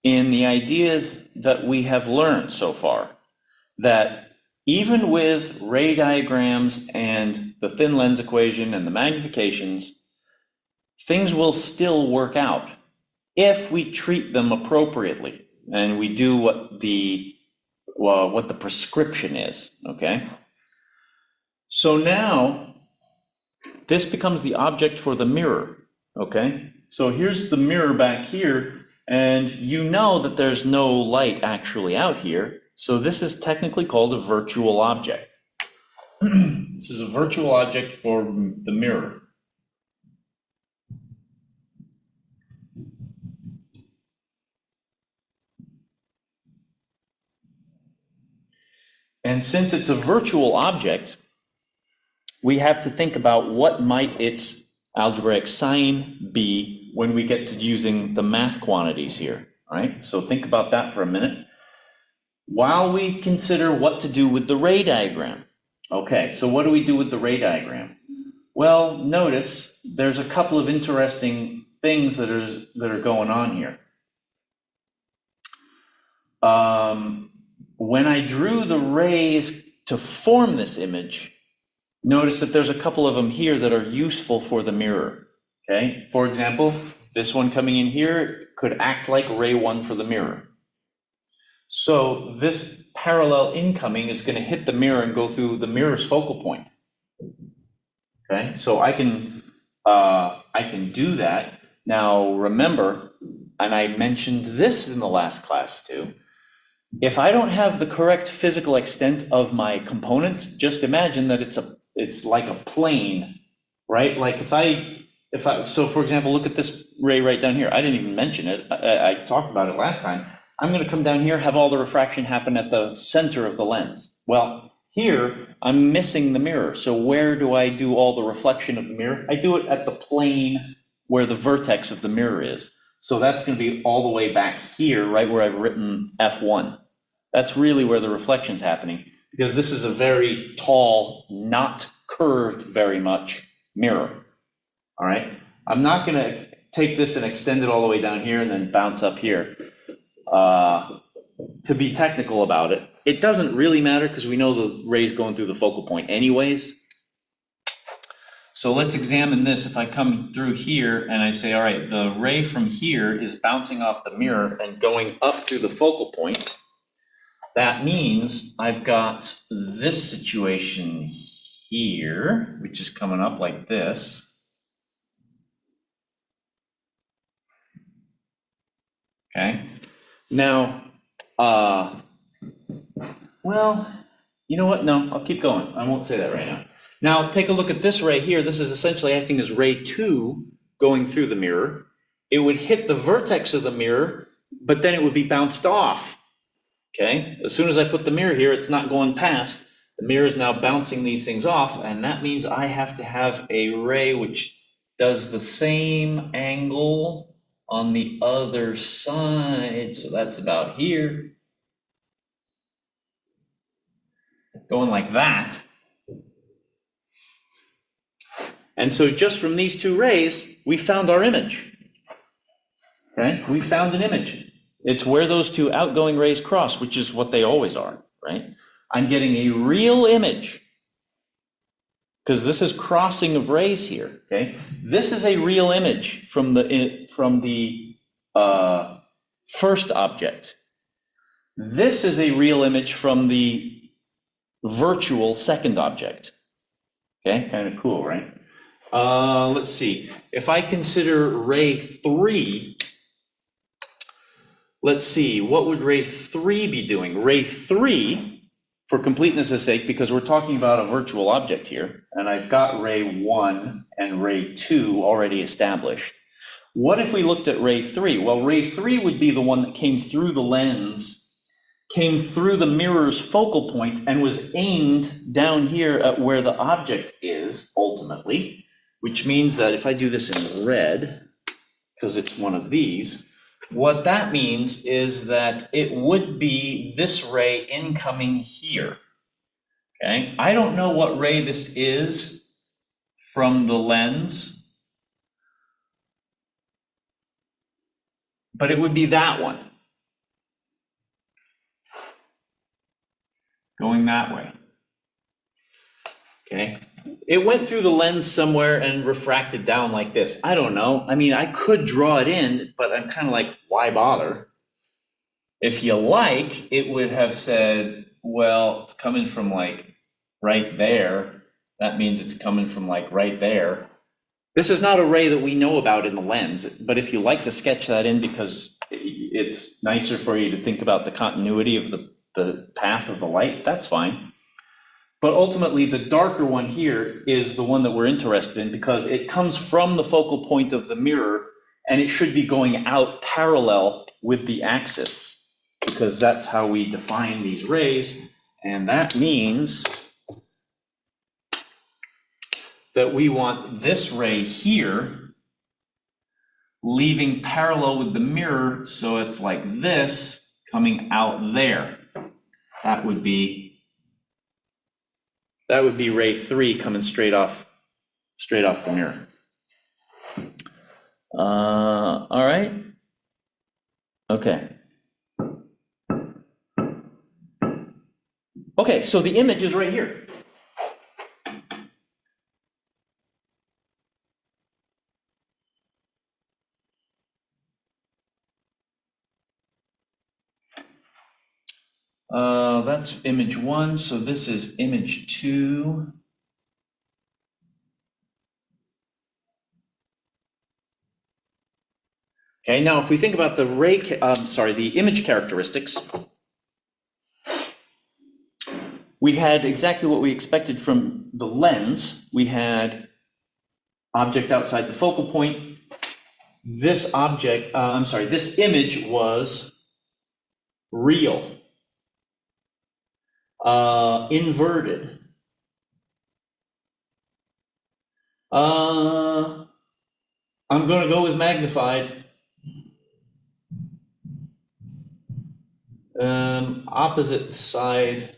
in the ideas that we have learned so far, that even with ray diagrams and the thin lens equation and the magnifications, things will still work out if we treat them appropriately and we do what the prescription is, okay? So now this becomes the object for the mirror, okay? So here's the mirror back here, and you know that there's no light actually out here, so this is technically called a virtual object. This is a virtual object for the mirror. And since it's a virtual object, we have to think about what might its algebraic sign be when we get to using the math quantities here, right? So think about that for a minute while we consider what to do with the ray diagram. Okay, so what do we do with the ray diagram? Well, notice there's a couple of interesting things that are going on here. When I drew the rays to form this image, notice that there's a couple of them here that are useful for the mirror, okay? For example, this one coming in here could act like ray 1 for the mirror. So this parallel incoming is going to hit the mirror and go through the mirror's focal point, okay? So I can do that. Now remember, and I mentioned this in the last class too, if I don't have the correct physical extent of my component, just imagine that it's like a plane, right? Like so for example, look at this ray right down here. I didn't even mention it. I talked about it last time. I'm going to come down here, have all the refraction happen at the center of the lens. Well, here I'm missing the mirror. So where do I do all the reflection of the mirror? I do it at the plane where the vertex of the mirror is. So that's going to be all the way back here, right where I've written F1. That's really where the reflection's happening, because this is a very tall, not curved very much mirror. All right, I'm not going to take this and extend it all the way down here and then bounce up here. To be technical about it, it doesn't really matter because we know the ray's going through the focal point anyways. So let's examine this. If I come through here and I say, all right, the ray from here is bouncing off the mirror and going up through the focal point, that means I've got this situation here, which is coming up like this. Okay. Now, well, you know what? No, I'll keep going. I won't say that right now. Now, take a look at this ray here. This is essentially acting as ray 2 going through the mirror. It would hit the vertex of the mirror, but then it would be bounced off. Okay? As soon as I put the mirror here, it's not going past. The mirror is now bouncing these things off, and that means I have to have a ray which does the same angle on the other side. So that's about here. Going like that. And so just from these two rays, we found our image. Okay? We found an image. It's where those two outgoing rays cross, which is what they always are, right? I'm getting a real image because this is crossing of rays here, okay? This is a real image from the first object. This is a real image from the virtual second object. Okay, kind of cool, right? Let's see. If I consider ray 3, let's see, what would ray 3 be doing? Ray 3, for completeness' sake, because we're talking about a virtual object here, and I've got ray 1 and ray 2 already established. What if we looked at ray 3? Well, ray 3 would be the one that came through the lens, came through the mirror's focal point, and was aimed down here at where the object is, ultimately, which means that if I do this in red, because it's one of these, what that means is that it would be this ray incoming here. Okay, I don't know what ray this is from the lens, but it would be that one. Going that way. Okay, it went through the lens somewhere and refracted down like this. I don't know. I mean, I could draw it in, but I'm kind of like, why bother? If you like, it would have said, well, it's coming from like right there. That means it's coming from like right there. This is not a ray that we know about in the lens, but if you like to sketch that in because it's nicer for you to think about the continuity of the path of the light, that's fine. But ultimately, the darker one here is the one that we're interested in because it comes from the focal point of the mirror and it should be going out parallel with the axis because that's how we define these rays. And that means that we want this ray here leaving parallel with the mirror, so it's like this coming out there. That would be ray 3 coming straight off the mirror. All right. Okay. Okay, so the image is right here. That's image 1, so this is image 2. Okay, now if we think about the image characteristics, we had exactly what we expected from the lens. We had object outside the focal point. This image was real, inverted. I'm going to go with magnified. Opposite side.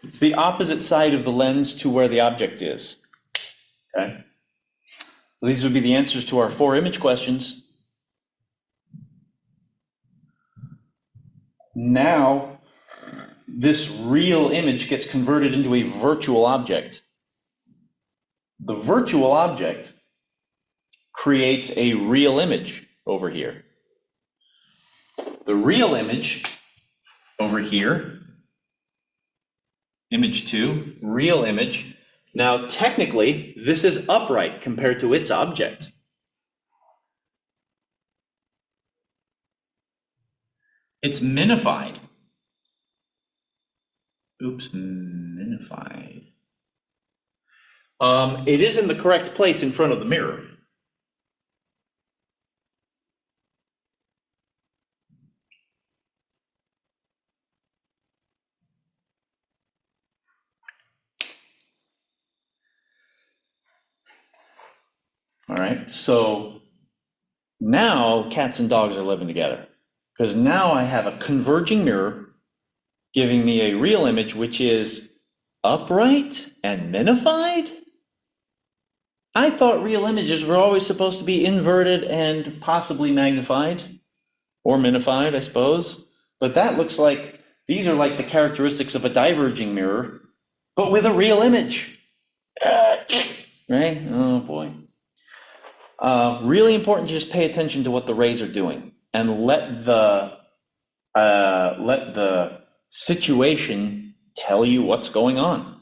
It's the opposite side of the lens to where the object is. Okay. These would be the answers to our 4 image questions. Now, this real image gets converted into a virtual object. The virtual object creates a real image over here. The real image over here, image 2, real image. Now, technically, this is upright compared to its object. It's minified. Oops, minified. It is in the correct place in front of the mirror. All right, so now cats and dogs are living together because now I have a converging mirror giving me a real image which is upright and minified. I thought real images were always supposed to be inverted and possibly magnified or minified, I suppose. But that looks like these are like the characteristics of a diverging mirror, but with a real image. Right? Oh boy. Really important to just pay attention to what the rays are doing and let the situation tell you what's going on.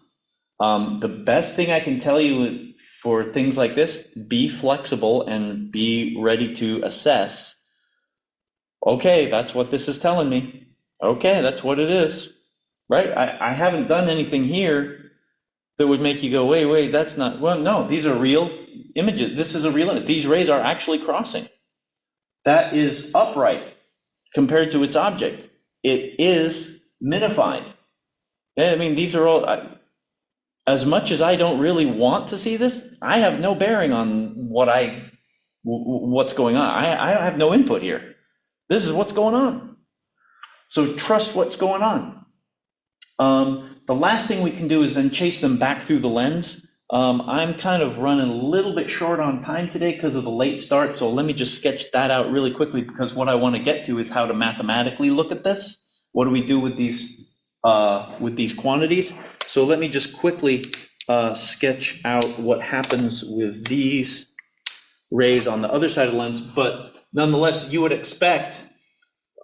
The best thing I can tell you for things like this, be flexible and be ready to assess. Okay, that's what this is telling me. Okay, that's what it is. Right? I haven't done anything here that would make you go, wait, that's not, well, no, these are real images. This is a real image. These rays are actually crossing. That is upright compared to its object. It is minified. I mean, these are all, as much as I don't really want to see this, I have no bearing on what's going on. I have no input here. This is what's going on. So trust what's going on. The last thing we can do is then chase them back through the lens. I'm kind of running a little bit short on time today because of the late start, so let me just sketch that out really quickly because what I want to get to is how to mathematically look at this. What do we do with these quantities? So let me just quickly sketch out what happens with these rays on the other side of the lens, but nonetheless, you would expect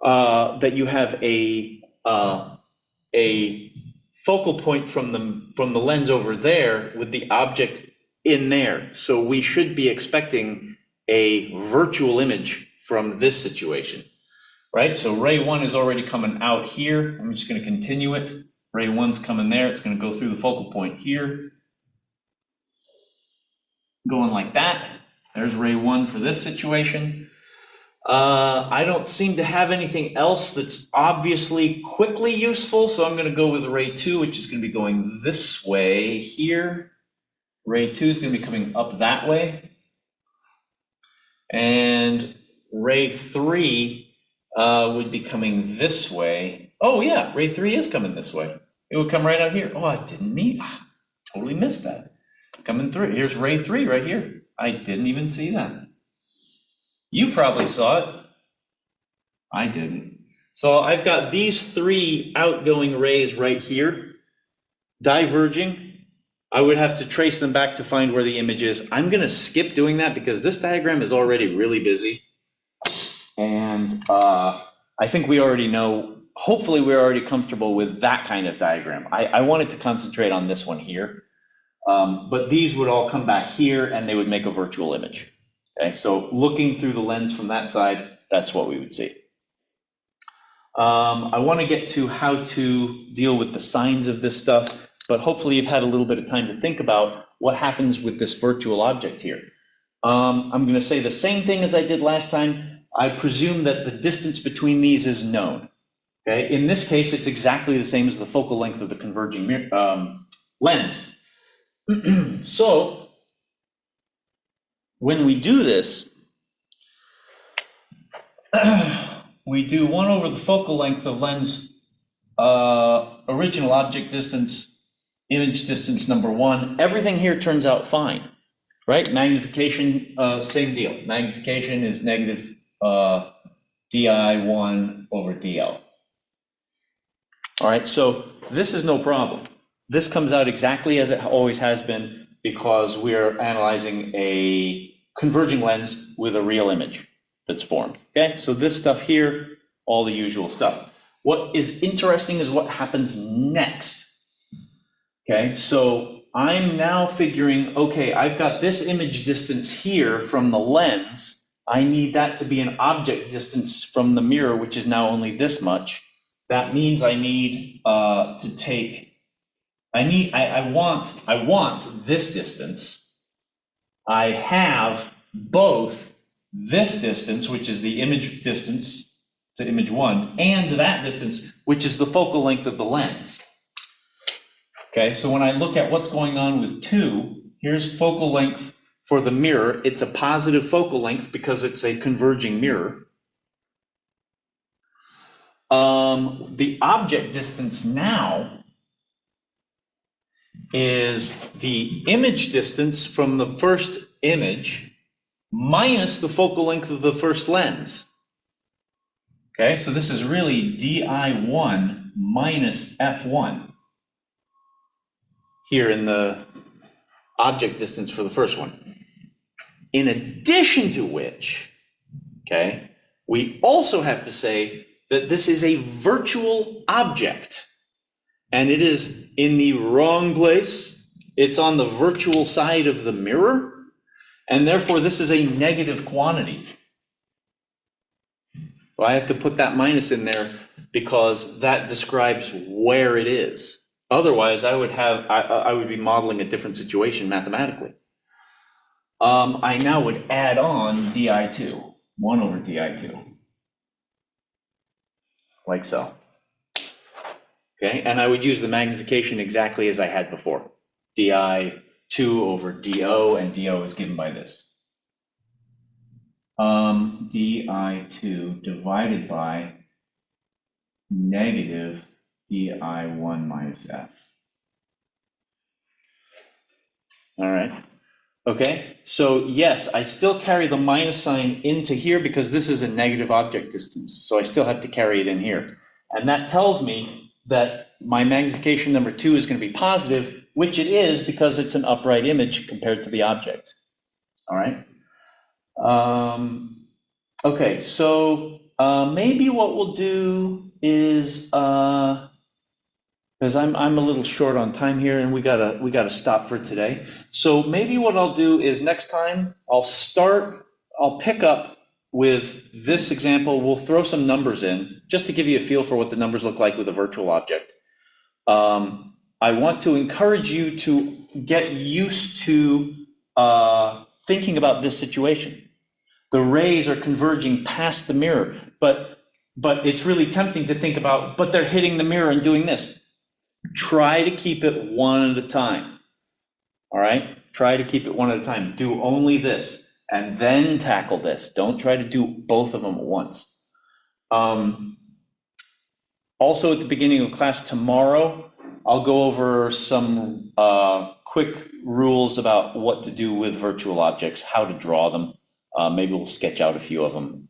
that you have a focal point from the lens over there with the object in there. So we should be expecting a virtual image from this situation, right? So ray 1 is already coming out here. I'm just going to continue it. Ray 1's coming there. It's going to go through the focal point here. Going like that. There's ray 1 for this situation. I don't seem to have anything else that's obviously quickly useful, so I'm going to go with ray 2, which is going to be going this way here. Ray 2 is going to be coming up that way. And ray 3 would be coming this way. Oh yeah, ray 3 is coming this way. It would come right out here. Oh, I totally missed that. Coming through. Here's ray 3 right here. I didn't even see that. You probably saw it. I didn't. So I've got these 3 outgoing rays right here, diverging. I would have to trace them back to find where the image is. I'm going to skip doing that because this diagram is already really busy. And I think we already know, hopefully we're already comfortable with that kind of diagram. I wanted to concentrate on this one here. But these would all come back here and they would make a virtual image. Okay, so looking through the lens from that side, that's what we would see. I want to get to how to deal with the signs of this stuff, but hopefully you've had a little bit of time to think about what happens with this virtual object here. I'm going to say the same thing as I did last time. I presume that the distance between these is known. Okay, in this case, it's exactly the same as the focal length of the converging lens. So when we do this, we do 1 over the focal length of lens original object distance, image distance number 1. Everything here turns out fine, right? Magnification, same deal. Magnification is negative di1 over dl. All right, so this is no problem. This comes out exactly as it always has been because we're analyzing a converging lens with a real image that's formed. Okay, so this stuff here, all the usual stuff. What is interesting is what happens next. Okay, so I'm now figuring, okay, I've got this image distance here from the lens, I need that to be an object distance from the mirror, which is now only this much. That means I need to take, I want this distance. I have both this distance, which is the image distance to image one, and that distance, which is the focal length of the lens. Okay, so when I look at what's going on with 2, here's focal length for the mirror. It's a positive focal length because it's a converging mirror. The object distance now is the image distance from the first image minus the focal length of the first lens. Okay, so this is really di1 minus f1 here in the object distance for the first one. In addition to which, okay, we also have to say that this is a virtual object, and it is in the wrong place. It's on the virtual side of the mirror, and therefore this is a negative quantity. So I have to put that minus in there because that describes where it is. Otherwise, I would be modeling a different situation mathematically. I now would add on di2, 1 over di2, like so. Okay, and I would use the magnification exactly as I had before. di2 over do, and do is given by this. di2 divided by negative di1 minus f. All right. Okay, so yes, I still carry the minus sign into here because this is a negative object distance. So I still have to carry it in here. And that tells me that my magnification number 2 is going to be positive, which it is because it's an upright image compared to the object. All right. Okay, so maybe what we'll do is, because I'm a little short on time here, and we gotta stop for today. So maybe what I'll do is next time I'll pick up with this example. We'll throw some numbers in just to give you a feel for what the numbers look like with a virtual object. I want to encourage you to get used to thinking about this situation. The rays are converging past the mirror, but it's really tempting to think about, but they're hitting the mirror and doing this. Try to keep it one at a time. All right? Try to keep it one at a time. Do only this and then tackle this. Don't try to do both of them at once. Also, at the beginning of class tomorrow, I'll go over some quick rules about what to do with virtual objects, how to draw them. Maybe we'll sketch out a few of them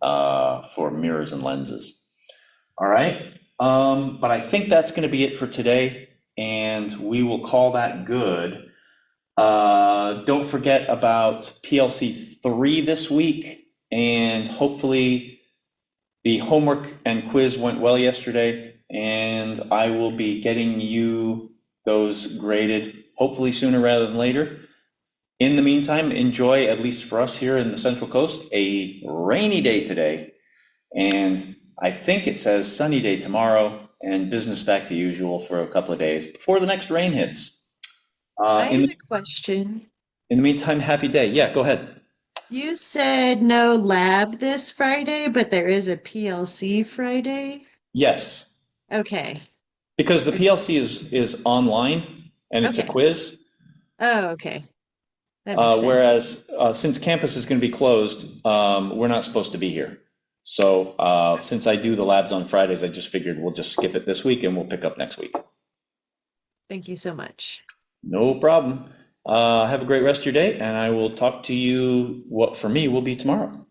for mirrors and lenses. All right, but I think that's going to be it for today, and we will call that good. Don't forget about PLC 3 this week, and hopefully the homework and quiz went well yesterday, and I will be getting you those graded hopefully sooner rather than later. In the meantime, enjoy, at least for us here in the Central Coast, a rainy day today, and I think it says sunny day tomorrow, and business back to usual for a couple of days before the next rain hits. I have a question. In the meantime, happy day. Yeah, go ahead. You said no lab this Friday, but there is a PLC Friday? Yes, Okay. because the I just, PLC is online and it's a okay. quiz, Oh, okay. That makes sense. whereas since campus is going to be closed, we're not supposed to be here. So since I do the labs on Fridays, I just figured we'll just skip it this week and we'll pick up next week. Thank you so much. No problem. Have a great rest of your day, and I will talk to you what for me will be tomorrow.